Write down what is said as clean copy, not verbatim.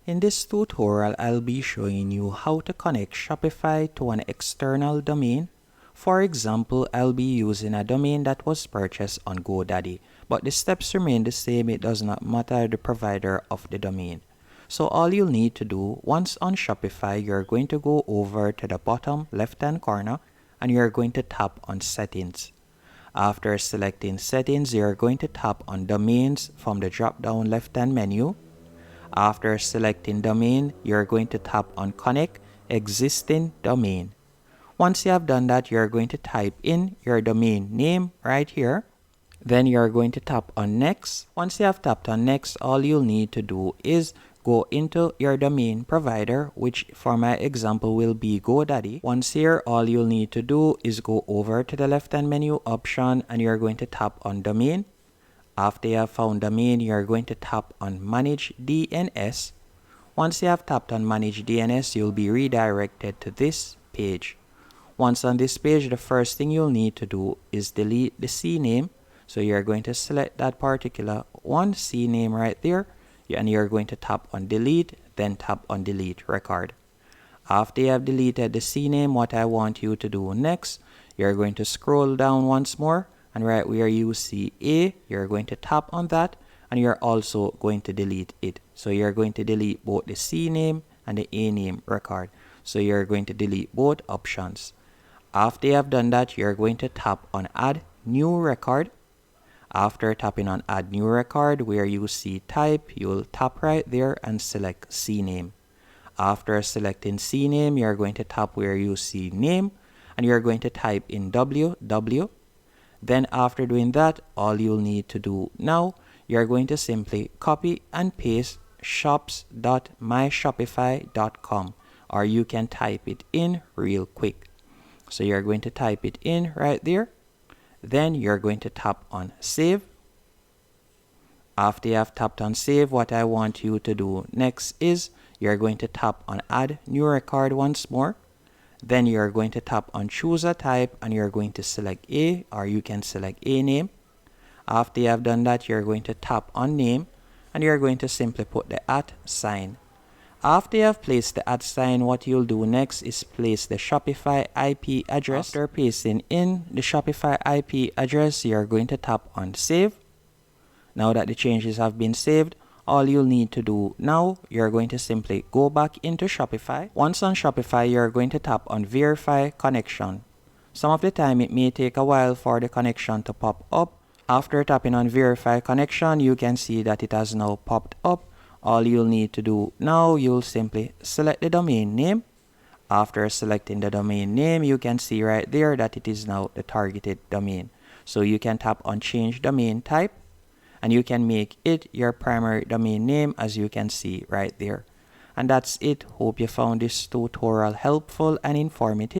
In this tutorial, I'll be showing you how to connect Shopify to an external domain. For example, I'll be using a domain that was purchased on GoDaddy, but the steps remain the same. It does not matter the provider of the domain. So all you'll need to do, once on Shopify, you're going to go over to the bottom left-hand corner and you're going to tap on Settings. After selecting Settings, you're going to tap on Domains from the drop-down left-hand menu. After selecting domain, you're going to tap on Connect Existing Domain. Once you have done that, you're going to type in your domain name right here. Then you're going to tap on Next. Once you have tapped on Next, all you'll need to do is go into your domain provider, which for my example will be GoDaddy. Once here, all you'll need to do is go over to the left-hand menu option and you're going to tap on Domain. After you have found domain, you're going to tap on Manage DNS. Once you have tapped on Manage DNS, you'll be redirected to this page. Once on this page, the first thing you'll need to do is delete the CNAME. So you're going to select that particular one, CNAME right there, and you're going to tap on Delete, then tap on Delete Record. After you have deleted the CNAME, what I want you to do next, you're going to scroll down once more, and right where you see A, you're going to tap on that, and you're also going to delete it. So you're going to delete both the CNAME and the A name record. So you're going to delete both options. After you have done that, you're going to tap on Add New Record. After tapping on Add New Record, where you see Type, you'll tap right there and select CNAME. After selecting CNAME, you're going to tap where you see Name, and you're going to type in www. Then after doing that, all you'll need to do now, you're going to simply copy and paste shops.myshopify.com, or you can type it in real quick. So you're going to type it in right there. Then you're going to tap on Save. After you have tapped on Save, what I want you to do next is you're going to tap on Add New Record once more. Then you're going to tap on Choose a Type and you're going to select A, or you can select A name. After you have done that, you're going to tap on Name and you're going to simply put the @ sign. After you have placed the @ sign, what you'll do next is place the Shopify IP address. After pasting in the Shopify IP address, you're going to tap on Save. Now that the changes have been saved, all you'll need to do now, you're going to simply go back into Shopify. Once on Shopify, you're going to tap on Verify Connection. Some of the time, it may take a while for the connection to pop up. After tapping on Verify Connection, you can see that it has now popped up. All you'll need to do now, you'll simply select the domain name. After selecting the domain name, you can see right there that it is now the targeted domain. So you can tap on Change Domain Type, and you can make it your primary domain name, as you can see right there. And that's it. Hope you found this tutorial helpful and informative.